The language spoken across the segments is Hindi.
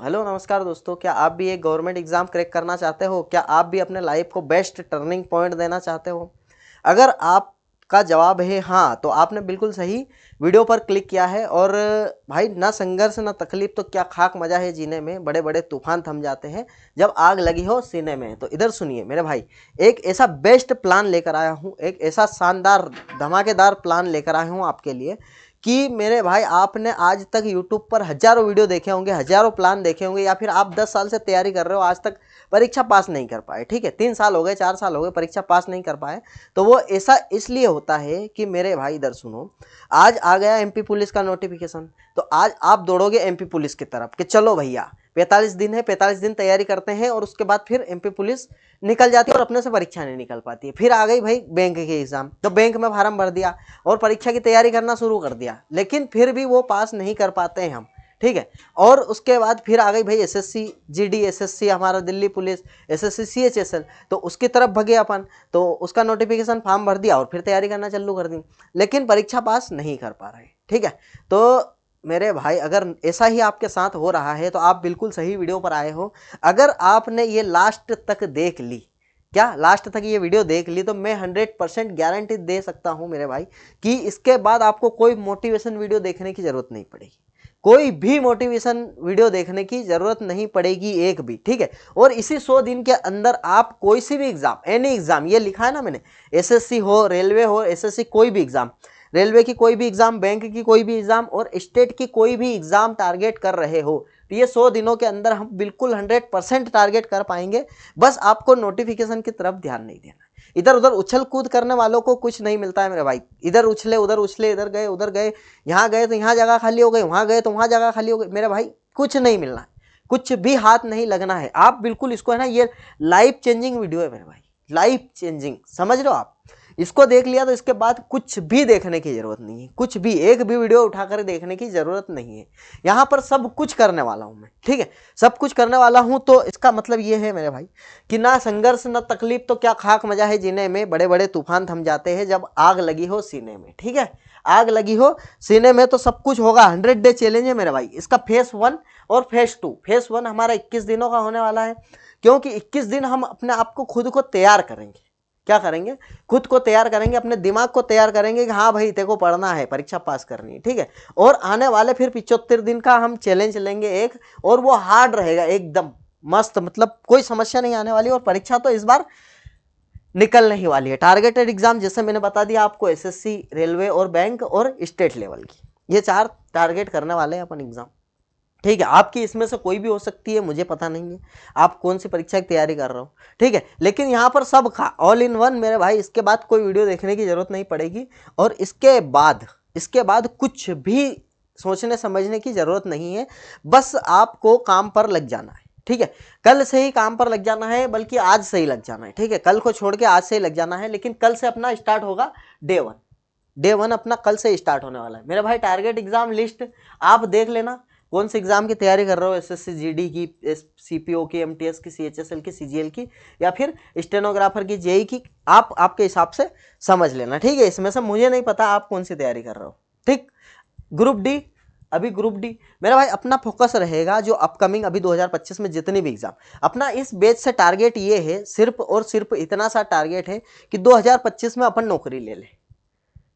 हेलो नमस्कार दोस्तों, क्या आप भी एक गवर्नमेंट एग्जाम क्रैक करना चाहते हो? क्या आप भी अपने लाइफ को बेस्ट टर्निंग पॉइंट देना चाहते हो? अगर आपका जवाब है हाँ, तो आपने बिल्कुल सही वीडियो पर क्लिक किया है। और भाई, ना संघर्ष ना तकलीफ तो क्या खाक मजा है जीने में, बड़े बड़े तूफान थम जाते हैं जब आग लगी हो सीने में। तो इधर सुनिए मेरे भाई, एक ऐसा बेस्ट प्लान लेकर आया हूँ, एक ऐसा शानदार धमाकेदार प्लान लेकर आया हूँ आपके लिए कि मेरे भाई, आपने आज तक YouTube पर हजारों वीडियो देखे होंगे, हजारों प्लान देखे होंगे, या फिर आप 10 साल से तैयारी कर रहे हो, आज तक परीक्षा पास नहीं कर पाए। ठीक है, 3 साल हो गए, 4 साल हो गए, परीक्षा पास नहीं कर पाए। तो वो ऐसा इसलिए होता है कि मेरे भाई इधर सुनो, आज आ गया MP पुलिस का नोटिफिकेशन, तो आज आप दौड़ोगे MP पुलिस की तरफ कि चलो भैया 45 दिन है, 45 दिन तैयारी करते हैं, और उसके बाद फिर MP पुलिस निकल जाती है और अपने से परीक्षा नहीं निकल पाती है। फिर आ गई भाई बैंक की एग्जाम, तो बैंक में फार्म भर दिया और परीक्षा की तैयारी करना शुरू कर दिया, लेकिन फिर भी वो पास नहीं कर पाते हैं हम। ठीक है, और उसके बाद फिर आ गई भाई SSC GD, SSC हमारा दिल्ली पुलिस, SSC CHSL, तो उसकी तरफ भगे अपन, तो उसका नोटिफिकेशन फॉर्म भर दिया और फिर तैयारी करना चालू कर दी, लेकिन परीक्षा पास नहीं कर पा रहे। ठीक है, तो मेरे भाई, अगर ऐसा ही आपके साथ हो रहा है तो आप बिल्कुल सही वीडियो पर आए हो। अगर आपने ये लास्ट तक देख ली, क्या लास्ट तक ये वीडियो देख ली, तो मैं 100% गारंटी दे सकता हूं मेरे भाई कि इसके बाद आपको कोई मोटिवेशन वीडियो देखने की जरूरत नहीं पड़ेगी, कोई भी मोटिवेशन वीडियो देखने की जरूरत नहीं पड़ेगी एक भी। ठीक है, और इसी 100 दिन के अंदर आप कोई सी भी एग्जाम, एनी एग्जाम, ये लिखा है ना मैंने, SSC हो, रेलवे हो, SSC कोई भी एग्जाम, रेलवे की कोई भी एग्जाम, बैंक की कोई भी एग्जाम और स्टेट की कोई भी एग्जाम टारगेट कर रहे हो, तो ये 100 दिनों के अंदर हम बिल्कुल 100% टारगेट कर पाएंगे। बस आपको नोटिफिकेशन की तरफ ध्यान नहीं देना। इधर उधर उछल कूद करने वालों को कुछ नहीं मिलता है मेरे भाई। इधर उछले, इधर गए उधर गए, यहाँ गए तो यहाँ जगह खाली हो गई, वहाँ गए तो वहाँ जगह खाली हो गई। मेरे भाई कुछ नहीं मिलना है, कुछ भी हाथ नहीं लगना है। आप बिल्कुल इसको है ना, ये लाइफ चेंजिंग वीडियो है मेरे भाई, लाइफ चेंजिंग, समझ लो आप। इसको देख लिया तो इसके बाद कुछ भी देखने की जरूरत नहीं है, कुछ भी एक भी वीडियो उठाकर देखने की जरूरत नहीं है। यहाँ पर सब कुछ करने वाला हूँ मैं। ठीक है, सब कुछ करने वाला हूँ, तो इसका मतलब ये है मेरे भाई कि ना संघर्ष ना तकलीफ तो क्या खाक मजा है जीने में, बड़े बड़े तूफान थम जाते हैं जब आग लगी हो सीने में। ठीक है, आग लगी हो सीने में तो सब कुछ होगा। 100 डे चैलेंज है मेरे भाई, इसका फेस 1 और फेस 2। फेस 1 हमारा 21 दिनों का होने वाला है, क्योंकि 21 दिन हम अपने आप को, खुद को तैयार करेंगे। क्या करेंगे? खुद को तैयार करेंगे, अपने दिमाग को तैयार करेंगे कि हाँ भाई तेरे को पढ़ना है, परीक्षा पास करनी है। ठीक है, और आने वाले फिर 75 दिन का हम चैलेंज लेंगे एक, और वो हार्ड रहेगा एकदम मस्त, मतलब कोई समस्या नहीं आने वाली। और परीक्षा तो इस बार निकलने ही वाली है। टारगेटेड एग्जाम जैसे मैंने बता दिया आपको, SSC, रेलवे और बैंक और स्टेट लेवल की, ये 4 टारगेट करने वाले हैं अपन एग्जाम। ठीक है, आपकी इसमें से कोई भी हो सकती है, मुझे पता नहीं है आप कौन सी परीक्षा की तैयारी कर रहे हो। ठीक है, लेकिन यहाँ पर सब खा ऑल इन वन मेरे भाई। इसके बाद कोई वीडियो देखने की जरूरत नहीं पड़ेगी, और इसके बाद कुछ भी सोचने समझने की जरूरत नहीं है। बस आपको काम पर लग जाना है। ठीक है, कल से ही काम पर लग जाना है, बल्कि आज से ही लग जाना है। ठीक है, कल को छोड़ के आज से ही लग जाना है, लेकिन कल से अपना स्टार्ट होगा डे वन अपना कल से स्टार्ट होने वाला है मेरे भाई। टारगेट एग्जाम लिस्ट आप देख लेना, कौन से एग्जाम की तैयारी कर रहे हो, SSC GD की, CPO की, MTS की, CHSL की, CGL की, या फिर स्टेनोग्राफर की, JEE की, आप आपके हिसाब से समझ लेना। ठीक है, इसमें से मुझे नहीं पता आप कौन सी तैयारी कर रहे हो। ठीक, ग्रुप डी, अभी ग्रुप डी मेरा भाई अपना फोकस रहेगा जो अपकमिंग अभी 2025 में जितनी भी एग्जाम, अपना इस बेच से टारगेट ये है, सिर्फ और सिर्फ इतना सा टारगेट है कि 2025 में अपन नौकरी ले ले।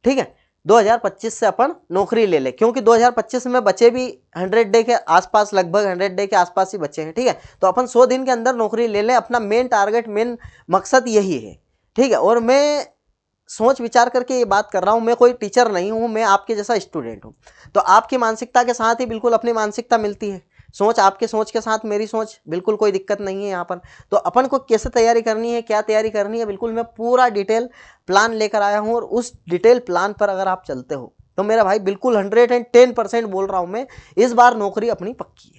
ठीक है, 2025 से अपन नौकरी ले ले, क्योंकि 2025 में बचे भी 100 डे के आसपास, लगभग 100 डे के आसपास ही बचे हैं। ठीक है, तो अपन 100 दिन के अंदर नौकरी ले लें, अपना मेन टारगेट, मेन मकसद यही है। ठीक है, और मैं सोच विचार करके ये बात कर रहा हूँ, मैं कोई टीचर नहीं हूँ, मैं आपके जैसा स्टूडेंट हूँ। तो आपकी मानसिकता के साथ ही बिल्कुल अपनी मानसिकता मिलती है, सोच आपके सोच के साथ मेरी सोच, बिल्कुल कोई दिक्कत नहीं है यहाँ पर। तो अपन को कैसे तैयारी करनी है, क्या तैयारी करनी है, बिल्कुल मैं पूरा डिटेल प्लान लेकर आया हूँ। और उस डिटेल प्लान पर अगर आप चलते हो तो मेरा भाई बिल्कुल 110% बोल रहा हूँ मैं, इस बार नौकरी अपनी पक्की है।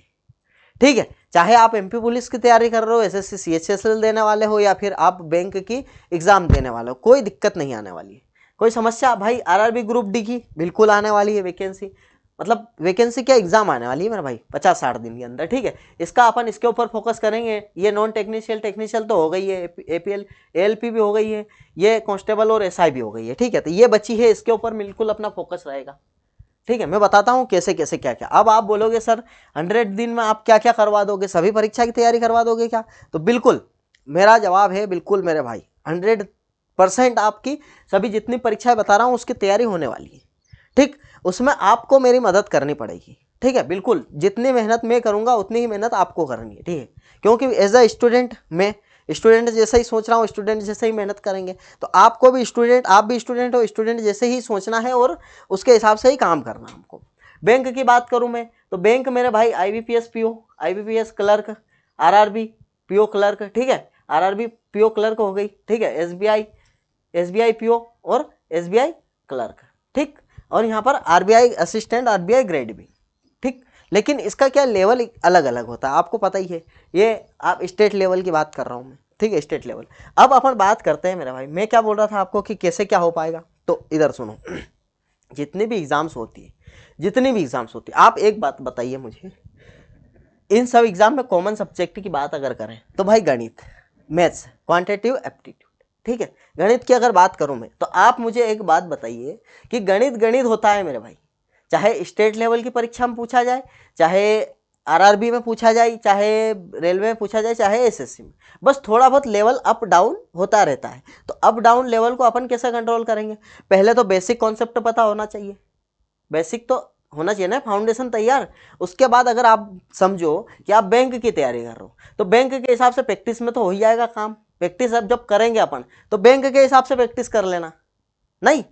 ठीक है, चाहे आप MP पुलिस की तैयारी कर रहे हो, SSC CHSL देने वाले हो, या फिर आप बैंक की एग्जाम देने वाले हो, कोई दिक्कत नहीं आने वाली है, कोई समस्या। भाई RRB ग्रुप डी की बिल्कुल आने वाली है वैकेंसी, मतलब वैकेंसी क्या, एग्जाम आने वाली है मेरा भाई 50-60 दिन के अंदर। ठीक है, इसका अपन इसके ऊपर फोकस करेंगे। ये नॉन टेक्निशियल तो हो गई है, APL ALP भी हो गई है, ये कांस्टेबल और SI भी हो गई है। ठीक है, तो ये बची है, इसके ऊपर बिल्कुल अपना फोकस रहेगा। ठीक है, मैं बताता हूँ कैसे कैसे क्या क्या। अब आप बोलोगे सर 100 दिन में आप क्या क्या करवा दोगे, सभी परीक्षा की तैयारी करवा दोगे क्या? तो बिल्कुल मेरा जवाब है बिल्कुल मेरे भाई, 100% आपकी सभी जितनी परीक्षाएं बता रहा हूँ उसकी तैयारी होने वाली है। ठीक, उसमें आपको मेरी मदद करनी पड़ेगी। ठीक है, बिल्कुल जितनी मेहनत मैं करूँगा उतनी ही मेहनत आपको करनी है। ठीक है, क्योंकि एज अ स्टूडेंट मैं स्टूडेंट जैसे ही सोच रहा हूँ, स्टूडेंट जैसे ही मेहनत करेंगे, तो आपको भी स्टूडेंट, आप भी स्टूडेंट हो, स्टूडेंट जैसे ही सोचना है और उसके हिसाब से ही काम करना हमको। बैंक की बात करूँ मैं, तो बैंक मेरे भाई IBPS PO, IBPS clerk, RRB PO clerk, ठीक है, RRB PO क्लर्क हो गई। ठीक है, SBI PO और SBI क्लर्क। ठीक, और यहाँ पर RBI असिस्टेंट, RBI ग्रेड भी। ठीक, लेकिन इसका क्या लेवल अलग अलग होता है, आपको पता ही है। ये आप स्टेट लेवल की बात कर रहा हूँ मैं। ठीक है, स्टेट लेवल। अब अपन बात करते हैं मेरे भाई, मैं क्या बोल रहा था आपको कि कैसे क्या हो पाएगा। तो इधर सुनो, जितनी भी एग्जाम्स होती है, जितनी भी एग्जाम्स होती है, आप एक बात बताइए मुझे, इन सब एग्जाम में कॉमन सब्जेक्ट की बात अगर करें तो भाई गणित, मैथ्स, क्वांटिटेटिव एप्टीट्यूड। ठीक है, गणित की अगर बात करूं मैं, तो आप मुझे एक बात बताइए कि गणित गणित होता है मेरे भाई, चाहे स्टेट लेवल की परीक्षा में पूछा जाए, चाहे RRB में पूछा जाए, चाहे रेलवे में पूछा जाए, चाहे SSC में, बस थोड़ा बहुत लेवल अप डाउन होता रहता है। तो अप डाउन लेवल को अपन कैसे कंट्रोल करेंगे? पहले तो बेसिक कॉन्सेप्ट पता होना चाहिए, बेसिक तो होना चाहिए ना, फाउंडेशन तैयार। उसके बाद अगर आप समझो कि आप बैंक की तैयारी कर रहे हो, तो बैंक के हिसाब से प्रैक्टिस में तो हो ही जाएगा काम। प्रैक्टिस अब जब करेंगे अपन, तो बैंक के हिसाब से प्रैक्टिस कर लेना। नहीं,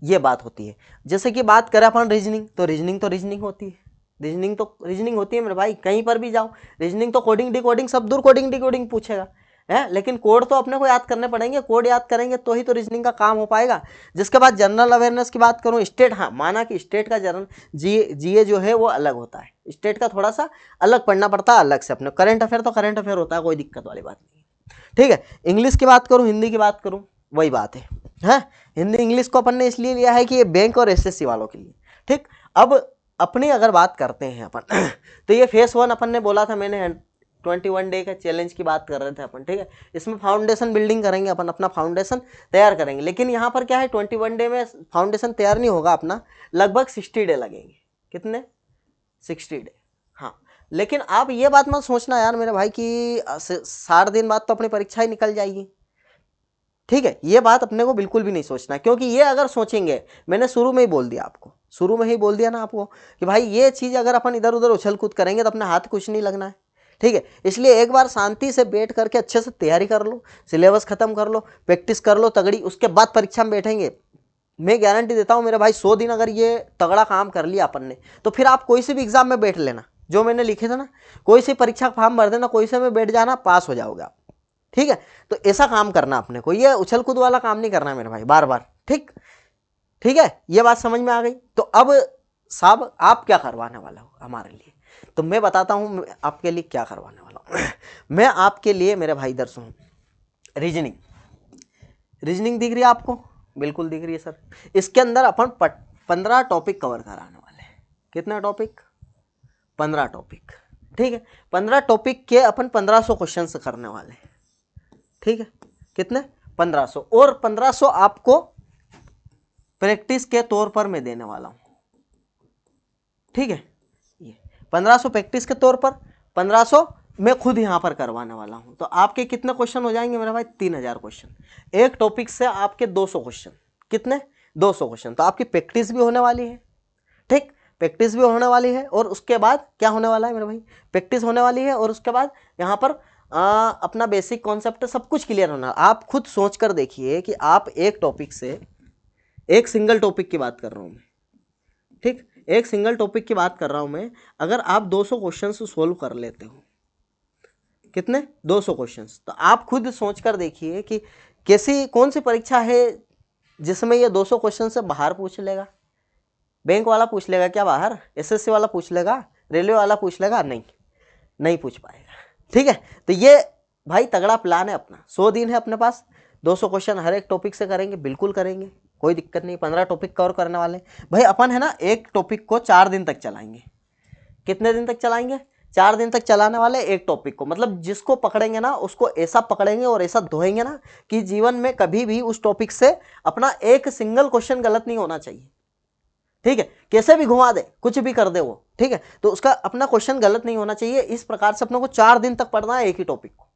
ये बात होती है। जैसे कि बात करें अपन रीजनिंग, तो रीजनिंग होती है, रीजनिंग होती है मेरे भाई, कहीं पर भी जाओ रीजनिंग तो कोडिंग डिकोडिंग सब दूर, कोडिंग डिकोडिंग पूछेगा है, लेकिन कोड तो अपने को याद करने पड़ेंगे, कोड याद करेंगे तो ही तो रीजनिंग का काम हो पाएगा। जिसके बाद जनरल अवेयरनेस की बात करूं, स्टेट, हाँ माना कि स्टेट का जनरल जीए जो है वो अलग होता है, स्टेट का थोड़ा सा अलग पढ़ना पड़ता है अलग से। अपने करंट अफेयर तो करंट अफेयर होता है, कोई दिक्कत वाली बात नहीं है। ठीक है, इंग्लिश की बात करूं, हिंदी की बात करूं, वही बात है। हिंदी इंग्लिश को अपन ने इसलिए लिया है कि ये बैंक और SSC वालों के लिए। ठीक, अब अपनी अगर बात करते हैं अपन तो ये फेस 1 अपन ने बोला था, मैंने 21 डे का चैलेंज की बात कर रहे थे अपन। ठीक है, इसमें फाउंडेशन बिल्डिंग करेंगे अपन, अपना फाउंडेशन तैयार करेंगे। लेकिन यहाँ पर क्या है, 21 डे में फाउंडेशन तैयार नहीं होगा अपना, लगभग 60 डे लगेंगे। कितने? 60 डे। हाँ, लेकिन आप ये बात मत सोचना यार मेरे भाई कि 60 दिन बाद तो अपनी परीक्षा ही निकल जाएगी। ठीक है, ये बात अपने को बिल्कुल भी नहीं सोचना, क्योंकि ये अगर सोचेंगे, मैंने शुरू में ही बोल दिया आपको, शुरू में ही बोल दिया ना आपको कि भाई ये चीज़ अगर अपन इधर उधर उछल कूद करेंगे तो अपने हाथ कुछ नहीं लगना है। ठीक है, इसलिए एक बार शांति से बैठ करके अच्छे से तैयारी कर लो, सिलेबस खत्म कर लो, प्रैक्टिस कर लो तगड़ी, उसके बाद परीक्षा में बैठेंगे। मैं गारंटी देता हूँ मेरे भाई, 100 दिन अगर ये तगड़ा काम कर लिया अपन ने, तो फिर आप कोई से भी एग्जाम में बैठ लेना, जो मैंने लिखे थे ना, कोई सी परीक्षा फॉर्म भर देना, कोई से में बैठ जाना, पास हो जाओगे आप। ठीक है, तो ऐसा काम करना अपने को, ये उछल कूद वाला काम नहीं करना मेरे भाई बार बार। ठीक, ठीक है, ये बात समझ में आ गई। तो अब साहब आप क्या करवाने वाला हो हमारे लिए, तो मैं बताता हूं आपके लिए क्या करवाने वाला हूं मैं आपके लिए मेरे भाई इधर सुनो, रीजनिंग दिख रही है आपको? बिल्कुल दिख रही है सर। इसके अंदर अपन 15 टॉपिक कवर कराने वाले हैं। कितने टॉपिक? 15 टॉपिक। ठीक है, 15 टॉपिक के अपन 1500 क्वेश्चन करने वाले हैं। ठीक है, कितने? 1500, और 1500 आपको प्रैक्टिस के तौर पर मैं देने वाला हूं। ठीक है, ये 1500 प्रैक्टिस के तौर पर, 1500 मैं खुद यहां पर करवाने वाला हूं। तो आपके कितने क्वेश्चन हो जाएंगे मेरे भाई? 3000 क्वेश्चन। एक टॉपिक से आपके 200 क्वेश्चन। कितने? 200 क्वेश्चन। तो आपकी प्रैक्टिस भी होने वाली है। ठीक, प्रैक्टिस भी होने वाली है, और उसके बाद क्या होने वाला है मेरे भाई? प्रैक्टिस होने वाली है, और उसके बाद यहाँ पर अपना बेसिक कॉन्सेप्ट सब कुछ क्लियर होना। आप खुद सोच कर देखिए कि आप एक टॉपिक से, एक सिंगल टॉपिक की बात कर रहा हूं मैं, ठीक, एक सिंगल टॉपिक की बात कर रहा हूं मैं, अगर आप 200 क्वेश्चन सोल्व कर लेते हो, कितने? 200 क्वेश्चंस, तो आप खुद सोच कर देखिए कि कैसी, कौन सी परीक्षा है जिसमें ये 200 क्वेश्चन से बाहर पूछ लेगा? बैंक वाला पूछ लेगा क्या बाहर? SSC वाला पूछ लेगा? रेलवे वाला पूछ लेगा? नहीं, नहीं पूछ पाएगा। ठीक है, तो ये भाई तगड़ा प्लान है अपना। 100 दिन है अपने पास, 200 क्वेश्चन हर एक टॉपिक से करेंगे, बिल्कुल करेंगे, कोई दिक्कत नहीं। 15 टॉपिक कवर करने वाले भाई अपन है ना। एक टॉपिक को 4 दिन तक चलाएंगे। कितने दिन तक चलाएंगे? 4 दिन तक चलाने वाले एक टॉपिक को, मतलब जिसको पकड़ेंगे ना उसको ऐसा पकड़ेंगे और ऐसा धोएंगे ना कि जीवन में कभी भी उस टॉपिक से अपना एक सिंगल क्वेश्चन गलत नहीं होना चाहिए। ठीक है, कैसे भी घुमा दे, कुछ भी कर दे वो, ठीक है, तो उसका अपना क्वेश्चन गलत नहीं होना चाहिए। इस प्रकार से अपने को 4 दिन तक पढ़ना है एक ही टॉपिक को।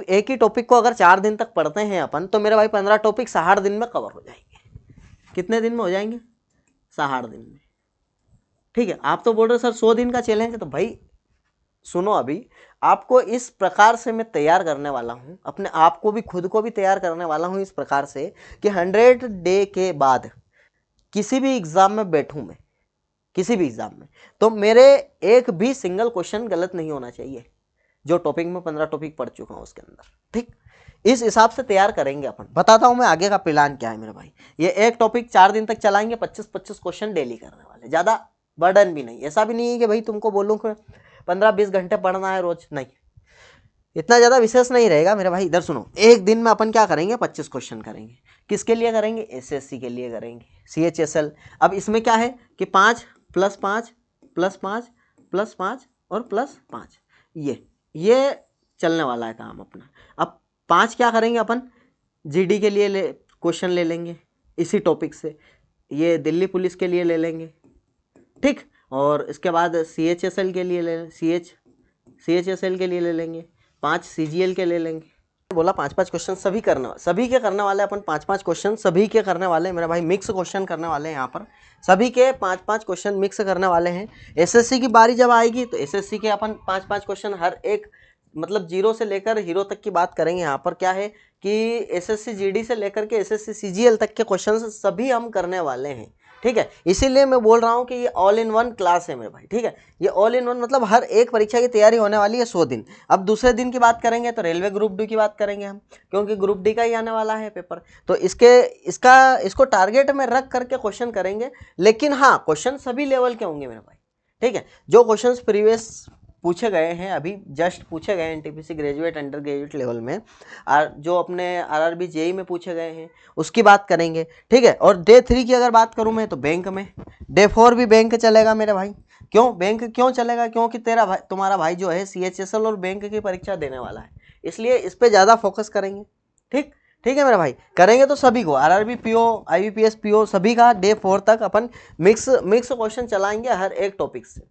एक ही टॉपिक को अगर 4 दिन तक पढ़ते हैं अपन, तो मेरे भाई 15 टॉपिक 60 दिन में कवर हो जाएंगे। कितने दिन में हो जाएंगे? 60 दिन में, ठीक है। आप तो बोल रहे सर 100 दिन का चैलेंज है, तो भाई सुनो, अभी आपको इस प्रकार से मैं तैयार करने वाला हूं, अपने आप को भी, खुद को भी तैयार करने वाला हूं इस प्रकार से कि 100 डे के बाद किसी भी एग्जाम में बैठूं मैं, किसी भी एग्जाम में, तो मेरे एक भी सिंगल क्वेश्चन गलत नहीं होना चाहिए, जो टॉपिक में 15 टॉपिक पढ़ चुका हूं उसके अंदर, ठीक। इस हिसाब से तैयार करेंगे अपन। बताता हूं मैं आगे का प्लान क्या है मेरे भाई। ये एक टॉपिक 4 दिन तक चलाएंगे, 25-25 क्वेश्चन डेली करने वाले, ज्यादा बर्डन भी नहीं। ऐसा भी नहीं है कि भाई तुमको बोलूं कि 15-20 घंटे पढ़ना है रोज, नहीं, इतना ज्यादा विशेष नहीं रहेगा मेरे भाई। इधर सुनो, एक दिन में अपन क्या करेंगे, 25 क्वेश्चन करेंगे। किसके लिए करेंगे? एसएससी के लिए करेंगे, सीएचएसएल। अब इसमें क्या है कि 5 + 5 + 5 + 5 और +5, ये चलने वाला है काम अपना। अब 5 क्या करेंगे अपन, जीडी के लिए क्वेश्चन ले लेंगे इसी टॉपिक से, ये दिल्ली पुलिस के लिए ले लेंगे, ठीक। और इसके बाद सीएचएसएल के लिए सीएचएसएल के लिए ले लेंगे, 5 सीजीएल के ले लेंगे। बोला 5-5 क्वेश्चन सभी के करने वाले अपन, 5-5 क्वेश्चन सभी के करने वाले मेरा भाई, मिक्स क्वेश्चन करने वाले हैं यहाँ पर, सभी के 5-5 क्वेश्चन मिक्स करने वाले हैं। एसएससी की बारी जब आएगी तो एसएससी के अपन 5-5 क्वेश्चन हर एक, मतलब 0 से लेकर हीरो तक की बात करेंगे। यहाँ पर क्या है कि एसएससी जीडी से लेकर के एसएससी सीजीएल तक के क्वेश्चन सभी हम करने वाले हैं, ठीक है। इसीलिए मैं बोल रहा हूँ कि ये ऑल इन वन क्लास है मेरे भाई, ठीक है। ये ऑल इन वन मतलब हर एक परीक्षा की तैयारी होने वाली है 100 दिन। अब दूसरे दिन की बात करेंगे तो रेलवे ग्रुप डी की बात करेंगे हम, क्योंकि ग्रुप डी का ही आने वाला है पेपर, तो इसको टारगेट में रख करके क्वेश्चन करेंगे। लेकिन हाँ, क्वेश्चन सभी लेवल के होंगे मेरे भाई, ठीक है। जो क्वेश्चन प्रीवियस पूछे गए हैं, अभी जस्ट पूछे गए NTPC graduate under graduate level में, जो अपने आरआरबी जेई में पूछे गए हैं उसकी बात करेंगे, ठीक है। और डे 3 की अगर बात करूं मैं तो बैंक में, डे 4 भी बैंक चलेगा मेरे भाई। क्यों बैंक क्यों चलेगा? क्योंकि तुम्हारा भाई जो है सीएचएसएल और बैंक की परीक्षा देने वाला है, इसलिए इस पर ज़्यादा फोकस करेंगे, ठीक है मेरा भाई। करेंगे तो सभी को, आरआरबी पीओ, आईबीपीएस पीओ, सभी का डे 4 तक अपन मिक्स क्वेश्चन चलाएंगे हर एक टॉपिक से।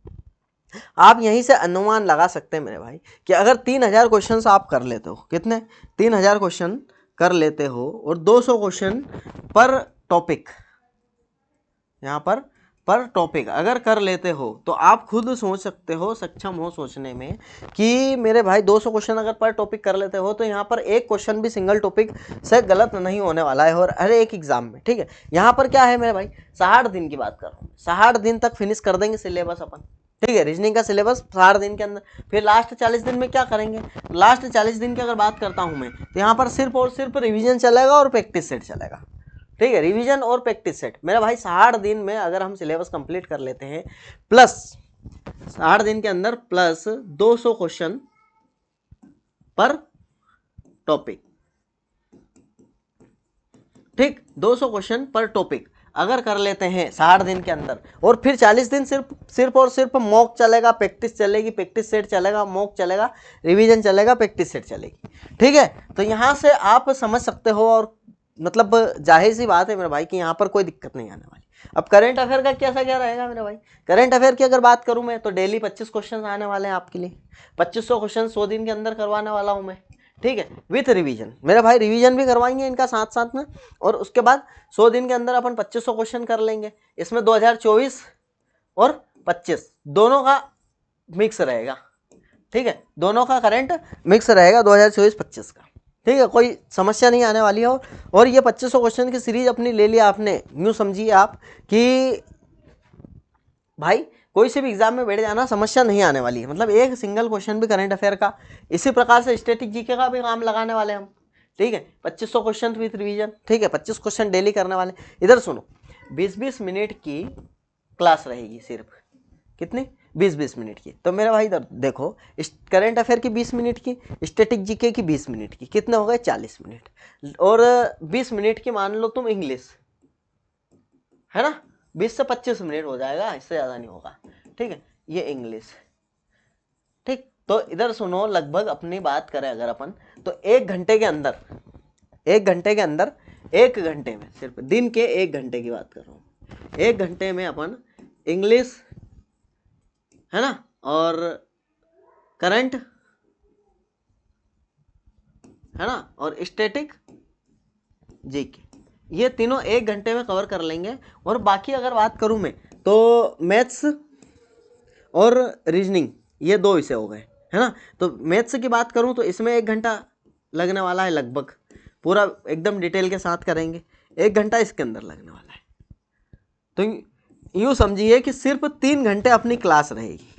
आप यहीं से अनुमान लगा सकते हैं मेरे भाई कि अगर 3000 क्वेश्चन आप कर लेते हो, कितने 3000 क्वेश्चन कर लेते हो और 200 क्वेश्चन पर टॉपिक, यहाँ पर टॉपिक अगर कर लेते हो, तो आप खुद सोच सकते हो, सक्षम हो सोचने में कि मेरे भाई 200 क्वेश्चन अगर पर टॉपिक कर लेते हो, तो यहाँ पर एक क्वेश्चन भी सिंगल टॉपिक से गलत नहीं होने वाला है, और हर एक एग्जाम में, ठीक है। यहाँ पर क्या है मेरे भाई, 60 दिन की बात कर रहा हूँ, 60 दिन तक फिनिश कर देंगे सिलेबस अपन, ठीक है। रीजनिंग का सिलेबस 60 दिन के अंदर। फिर लास्ट 40 दिन में क्या करेंगे? लास्ट 40 दिन की अगर बात करता हूं मैं, तो यहाँ पर सिर्फ और सिर्फ रिवीजन चलेगा और प्रैक्टिस सेट चलेगा, ठीक है। रिवीजन और प्रैक्टिस सेट मेरा भाई 60 दिन में अगर हम सिलेबस कंप्लीट कर लेते हैं, प्लस 60 दिन के अंदर प्लस 200 क्वेश्चन पर टॉपिक, ठीक, 200 क्वेश्चन पर टॉपिक अगर कर लेते हैं 60 दिन के अंदर, और फिर 40 दिन सिर्फ और सिर्फ मॉक चलेगा, प्रैक्टिस चलेगी, प्रैक्टिस सेट चलेगा, मॉक चलेगा, रिवीजन चलेगा, प्रैक्टिस सेट चलेगी, ठीक है। तो यहाँ से आप समझ सकते हो, और मतलब जाहिर सी बात है मेरे भाई कि यहाँ पर कोई दिक्कत नहीं आने वाली। अब करंट अफेयर का कैसा क्या रहेगा मेरे भाई? करंट अफेयर की अगर बात करूँ मैं, तो डेली 25 क्वेश्चन आने वाले हैं आपके लिए, 2500 क्वेश्चन 100 दिन के अंदर करवाने वाला हूँ मैं, ठीक है, विथ रिवीजन। मेरे भाई रिवीजन भी करवाएंगे इनका साथ साथ में, और उसके बाद 100 दिन के अंदर अपन 2500 क्वेश्चन कर लेंगे। इसमें 2024 और 25 दोनों का मिक्स रहेगा, ठीक है, दोनों का करंट मिक्स रहेगा 2024-25 का, ठीक है। कोई समस्या नहीं आने वाली है। और ये 2500 क्वेश्चन की सीरीज अपनी ले लिया आपने, यूँ समझिए आप कि भाई कोई से भी एग्जाम में बैठ जाना, समस्या नहीं आने वाली है, मतलब एक सिंगल क्वेश्चन भी करंट अफेयर का। इसी प्रकार से स्टैटिक जीके का भी काम लगाने वाले हम, ठीक है, 2500 क्वेश्चन विथ रिवीजन, ठीक है, 25 क्वेश्चन डेली करने वाले। इधर सुनो, 20-20 मिनट की क्लास रहेगी सिर्फ, कितनी 20-20 मिनट की। तो मेरा भाई इधर देखो, करंट अफेयर की 20 मिनट की, स्टैटिक जीके की 20 मिनट की, कितने हो गए 40 मिनट, और 20 मिनट की मान लो तुम इंग्लिश, है ना, 20 से 25 मिनट हो जाएगा, इससे ज़्यादा नहीं होगा, ठीक है, ये इंग्लिश, ठीक। तो इधर सुनो, लगभग अपनी बात करें अगर अपन, तो 1 घंटे के अंदर, 1 घंटे के अंदर, 1 घंटे में सिर्फ दिन के 1 घंटे की बात कर रहा हूँ, 1 घंटे में अपन इंग्लिश, है ना, और करंट, है ना, और स्टैटिक जीके, ये तीनों 1 घंटे में कवर कर लेंगे। और बाकी अगर बात करूं मैं तो मैथ्स और रीजनिंग, ये 2 विषय हो गए, है ना। तो मैथ्स की बात करूं तो इसमें 1 घंटा लगने वाला है लगभग, पूरा एकदम डिटेल के साथ करेंगे, 1 घंटा इसके अंदर लगने वाला है। तो यूँ समझिए कि सिर्फ 3 घंटे अपनी क्लास रहेगी।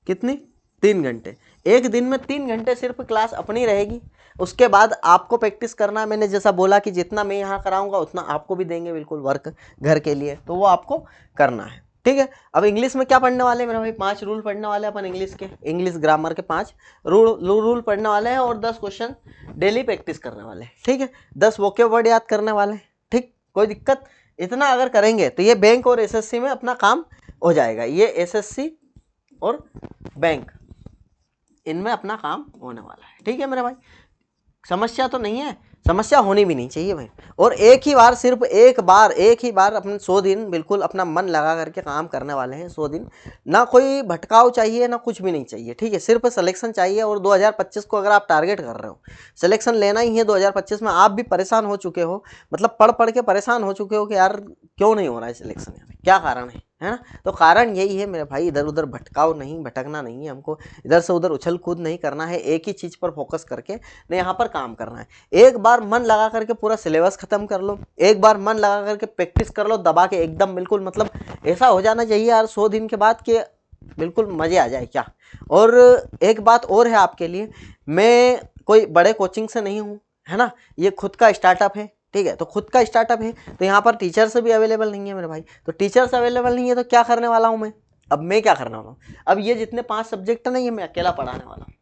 कितनी? 3 घंटे। एक दिन में 3 घंटे सिर्फ क्लास अपनी रहेगी। उसके बाद आपको प्रैक्टिस करना है। मैंने जैसा बोला कि जितना मैं यहाँ कराऊंगा उतना आपको भी देंगे बिल्कुल वर्क घर के लिए, तो वो आपको करना है, ठीक है। अब इंग्लिश में क्या पढ़ने वाले हैं मेरे भाई? 5 रूल पढ़ने वाले हैं अपन इंग्लिश के, इंग्लिश ग्रामर के 5 रूल पढ़ने वाले हैं और 10 क्वेश्चन डेली प्रैक्टिस करने वाले हैं, ठीक है। 10 वोकैब वर्ड याद करने वाले हैं, ठीक, कोई दिक्कत? इतना अगर करेंगे तो ये बैंक और एसएससी में अपना काम हो जाएगा। ये एसएससी और बैंक, इनमें अपना काम होने वाला है, ठीक है मेरे भाई। समस्या तो नहीं है, समस्या होनी भी नहीं चाहिए भाई। और एक ही बार, सिर्फ एक बार अपने 100 दिन बिल्कुल अपना मन लगा करके काम करने वाले हैं। 100 दिन, ना कोई भटकाव चाहिए, ना कुछ भी नहीं चाहिए, ठीक है। सिर्फ सिलेक्शन चाहिए। और 2025 को अगर आप टारगेट कर रहे हो, सिलेक्शन लेना ही है 2025 में। आप भी परेशान हो चुके हो, मतलब पढ़ पढ़ के परेशान हो चुके हो कि यार क्यों नहीं हो रहा है सिलेक्शन, क्या कारण है ना। तो कारण यही है मेरे भाई, इधर उधर भटकाव नहीं, भटकना नहीं है हमको, इधर से उधर उछल कूद नहीं करना है, एक ही चीज़ पर फोकस करके ने यहाँ पर काम करना है। एक बार मन लगा करके पूरा सिलेबस खत्म कर लो, एक बार मन लगा करके प्रैक्टिस कर लो दबा के एकदम, बिल्कुल मतलब ऐसा हो जाना चाहिए यार 100 दिन के बाद कि बिल्कुल मजे आ जाए क्या। और एक बात और है आपके लिए, मैं कोई बड़े कोचिंग से नहीं हूँ, है ना, ये खुद का स्टार्टअप है, ठीक है। तो खुद का स्टार्टअप है तो यहाँ पर टीचर्स भी अवेलेबल नहीं है मेरे भाई। तो टीचर्स अवेलेबल नहीं है तो क्या करने वाला हूँ मैं? अब मैं क्या करने वाला हूँ? अब ये जितने 5 सब्जेक्ट नहीं है मैं अकेला पढ़ाने वाला हूँ।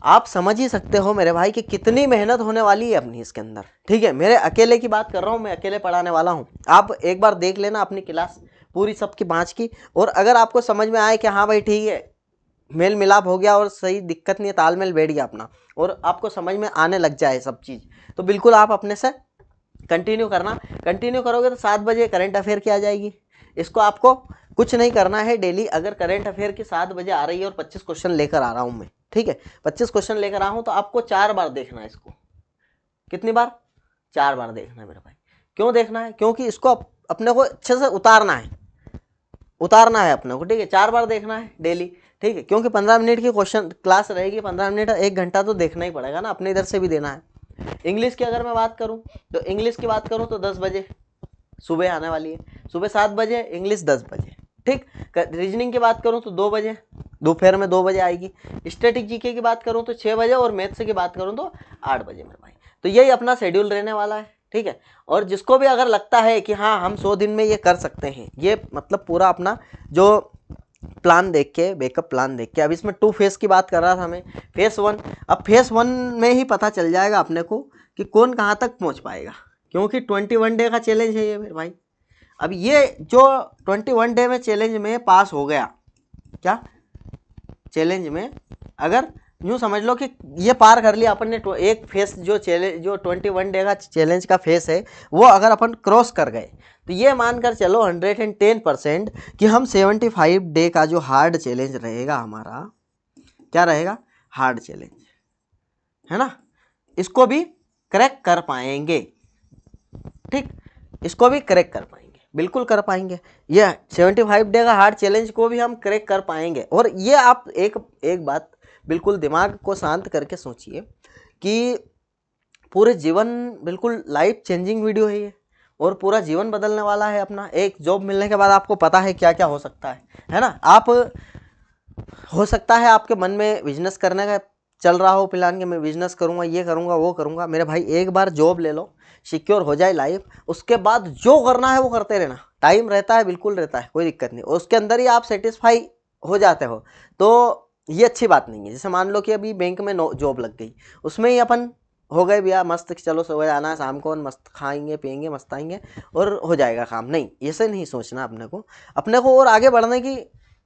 आप समझ ही सकते हो मेरे भाई कि कितनी मेहनत होने वाली है अपनी इसके अंदर, ठीक है। मेरे अकेले की बात कर रहा हूँ, मैं अकेले पढ़ाने वाला हूँ। आप एक बार देख लेना अपनी क्लास पूरी सबकी 5 की, और अगर आपको समझ में आए कि हाँ भाई ठीक है, मेल मिलाप हो गया और सही, दिक्कत नहीं है, तालमेल बैठ गया अपना, और आपको समझ में आने लग जाए सब चीज़, तो बिल्कुल आप अपने से कंटिन्यू करना। कंटिन्यू करोगे तो 7 बजे करंट अफेयर की आ जाएगी। इसको आपको कुछ नहीं करना है, डेली अगर करंट अफेयर की 7 बजे आ रही है और 25 क्वेश्चन लेकर आ रहा हूँ मैं, ठीक है, 25 क्वेश्चन लेकर आ रहा हूँ, तो आपको 4 बार देखना है इसको। कितनी बार? 4 बार देखना है मेरे भाई। क्यों देखना है? क्योंकि इसको अपने को अच्छे से उतारना है अपने को, ठीक है। 4 बार देखना है डेली, ठीक है, क्योंकि 15 मिनट की क्वेश्चन क्लास रहेगी, 15 मिनट 1 घंटा तो देखना ही पड़ेगा ना, अपने इधर से भी देना है। इंग्लिश की अगर मैं बात करूं तो इंग्लिश की बात करूं तो 10 बजे सुबह आने वाली है, सुबह 7 बजे, इंग्लिश 10 बजे, ठीक। रीजनिंग की बात करूं तो 2 बजे, दोपहर में 2 बजे आएगी। स्टैटिक जीके की बात करूं तो 6 बजे, और मैथ्स की बात करूं तो 8 बजे मेरे भाई। तो यही अपना शेड्यूल रहने वाला है, ठीक है। और जिसको भी अगर लगता है कि हाँ हम 100 दिन में ये कर सकते हैं, ये मतलब पूरा अपना जो प्लान देख के, बैकअप प्लान देख के, अब इसमें 2 फेस की बात कर रहा था मैं, फेस 1। अब फेस 1 में ही पता चल जाएगा अपने को कि कौन कहाँ तक पहुँच पाएगा, क्योंकि 21 डे का चैलेंज है ये मेरे भाई। अब ये जो 21 डे में चैलेंज में पास हो गया, क्या चैलेंज में, अगर यूँ समझ लो कि ये पार कर लिया अपन ने, एक फेस जो चैलेंज, जो 21 डे का चैलेंज का फेस है, वो अगर अपन क्रॉस कर गए, तो ये मानकर चलो 110% कि हम 75 डे का जो हार्ड चैलेंज रहेगा हमारा, क्या रहेगा? हार्ड चैलेंज, है ना, इसको भी क्रैक कर पाएंगे, ठीक, इसको भी क्रैक कर पाएंगे, बिल्कुल कर पाएंगे। ये 75 डे का हार्ड चैलेंज को भी हम क्रैक कर पाएंगे। और ये आप एक बात बिल्कुल दिमाग को शांत करके सोचिए कि पूरे जीवन, बिल्कुल लाइफ चेंजिंग वीडियो है ये, और पूरा जीवन बदलने वाला है अपना। एक जॉब मिलने के बाद आपको पता है क्या क्या हो सकता है ना। आप हो सकता है आपके मन में बिजनेस करने का चल रहा हो प्लान कि मैं बिजनेस करूंगा, ये करूंगा, वो करूंगा। मेरे भाई एक बार जॉब ले लो, सिक्योर हो जाए लाइफ, उसके बाद जो करना है वो करते रहना। टाइम रहता है, बिल्कुल रहता है, कोई दिक्कत नहीं। उसके अंदर ही आप सेटिस्फाई हो जाते हो तो ये अच्छी बात नहीं है। जैसे मान लो कि अभी बैंक में जॉब लग गई, उसमें ही अपन हो गए भैया मस्त, चलो सुबह आना है, शाम को मस्त खाएंगे पिएंगे मस्त आएंगे और हो जाएगा काम। नहीं, ऐसे नहीं सोचना अपने को और आगे बढ़ने की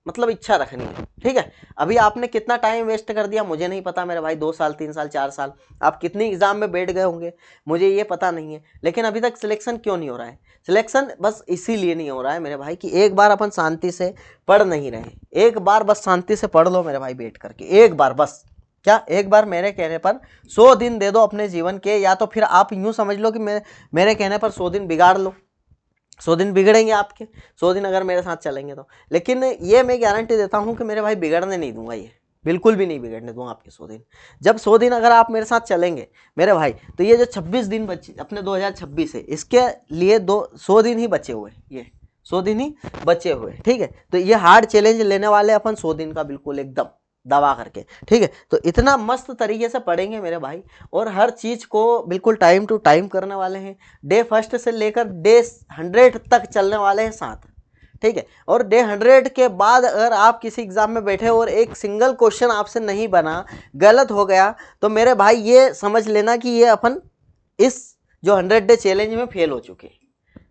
मतलब इच्छा रखनी है, ठीक है। अभी आपने कितना टाइम वेस्ट कर दिया मुझे नहीं पता मेरे भाई, 2 साल 3 साल 4 साल आप कितनी एग्जाम में बैठ गए होंगे मुझे ये पता नहीं है, लेकिन अभी तक सिलेक्शन क्यों नहीं हो रहा है? सिलेक्शन बस इसीलिए नहीं हो रहा है मेरे भाई कि एक बार अपन शांति से पढ़ नहीं रहे। एक बार बस शांति से पढ़ लो मेरे भाई बैठ करके, एक बार बस, क्या एक बार मेरे कहने पर 100 दिन दे दो अपने जीवन के, या तो फिर आप यूं समझ लो कि मेरे कहने पर 100 दिन बिगाड़ लो। 100 दिन बिगड़ेंगे आपके, 100 दिन अगर मेरे साथ चलेंगे तो, लेकिन ये मैं गारंटी देता हूं कि मेरे भाई बिगड़ने नहीं दूंगा, ये बिल्कुल भी नहीं बिगड़ने दूंगा आपके 100 दिन। जब 100 दिन अगर आप मेरे साथ चलेंगे मेरे भाई, तो ये जो 26 दिन बचे अपने 2026 है, इसके लिए 100 दिन ही बचे हुए, ये 100 दिन ही बचे हुए, ठीक है। तो ये हार्ड चैलेंज लेने वाले अपन 100 दिन का, बिल्कुल एकदम दवा करके, ठीक है। तो इतना मस्त तरीके से पढ़ेंगे मेरे भाई, और हर चीज को बिल्कुल टाइम टू टाइम करने वाले हैं। डे फर्स्ट से लेकर डे 100 तक चलने वाले हैं साथ, ठीक है। और डे 100 के बाद अगर आप किसी एग्जाम में बैठे और एक सिंगल क्वेश्चन आपसे नहीं बना, गलत हो गया, तो मेरे भाई ये समझ लेना कि ये अपन इस जो 100 डे चैलेंज में फेल हो चुके हैं।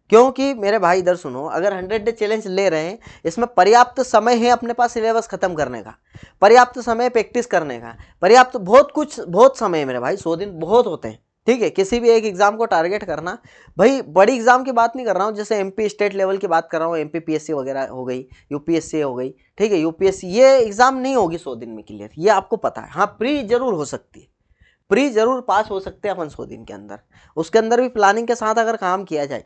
क्योंकि मेरे भाई इधर सुनो, अगर 100 डे चैलेंज ले रहे हैं, इसमें पर्याप्त समय है अपने पास सिलेबस खत्म करने का, पर्याप्त समय प्रैक्टिस करने का, पर्याप्त बहुत कुछ, बहुत समय है मेरे भाई। 100 दिन बहुत होते हैं, ठीक है। किसी भी एक एग्जाम को टारगेट करना, भाई बड़ी एग्जाम की बात नहीं कर रहा हूँ, जैसे एमपी स्टेट लेवल की बात कर रहा हूँ, एमपी पीएससी वगैरह हो गई, यूपीएससी हो गई, ठीक है। यूपीएससी ये एग्जाम नहीं होगी 100 दिन में क्लियर, ये आपको पता है। हाँ प्री जरूर हो सकती है, प्री जरूर पास हो सकते हैं अपन 100 दिन के अंदर, उसके अंदर भी प्लानिंग के साथ अगर काम किया जाए,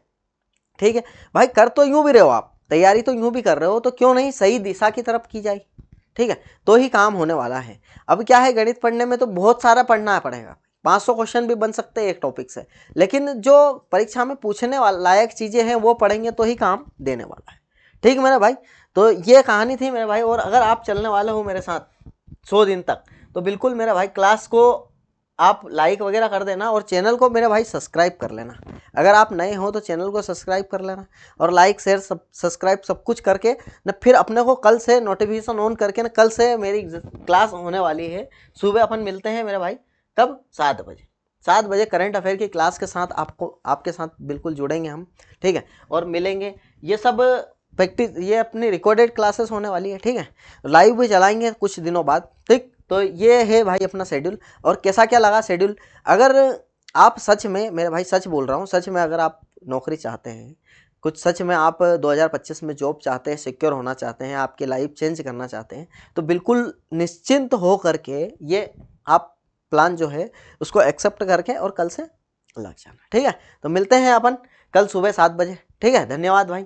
ठीक है भाई। कर तो यूं भी रहे हो आप, तैयारी तो यूं भी कर रहे हो, तो क्यों नहीं सही दिशा की तरफ की जाए, ठीक है, तो ही काम होने वाला है। अब क्या है, गणित पढ़ने में तो बहुत सारा पढ़ना पड़ेगा, 500 क्वेश्चन भी बन सकते हैं एक टॉपिक से, लेकिन जो परीक्षा में पूछने वाला लायक चीजें हैं वो पढ़ेंगे तो ही काम देने वाला है, ठीक है मेरे भाई। तो ये कहानी थी मेरे भाई, और अगर आप चलने वाले हो मेरे साथ 100 दिन तक, तो बिल्कुल मेरे भाई क्लास को आप लाइक वगैरह कर देना, और चैनल को मेरे भाई सब्सक्राइब कर लेना। अगर आप नए हो तो चैनल को सब्सक्राइब कर लेना, और लाइक शेयर सब्सक्राइब सब कुछ करके ना, फिर अपने को कल से नोटिफिकेशन ऑन करके ना, कल से मेरी क्लास होने वाली है सुबह। अपन मिलते हैं मेरे भाई, कब? 7 बजे, 7 बजे करंट अफेयर की क्लास के साथ आपके साथ बिल्कुल जुड़ेंगे हम, ठीक है, और मिलेंगे। ये सब प्रैक्टिस, ये अपनी रिकॉर्डेड क्लासेस होने वाली है, ठीक है, लाइव भी चलाएंगे कुछ दिनों बाद, ठीक। तो ये है भाई अपना शेड्यूल। और कैसा क्या लगा शेड्यूल? अगर आप सच में, मेरे भाई सच बोल रहा हूँ, सच में अगर आप नौकरी चाहते हैं, कुछ सच में आप 2025 में जॉब चाहते हैं, सिक्योर होना चाहते हैं, आपकी लाइफ चेंज करना चाहते हैं, तो बिल्कुल निश्चिंत हो करके ये आप प्लान जो है उसको एक्सेप्ट करके और कल से लग जाना, ठीक है। तो मिलते हैं अपन कल सुबह 7 बजे, ठीक है। धन्यवाद भाई।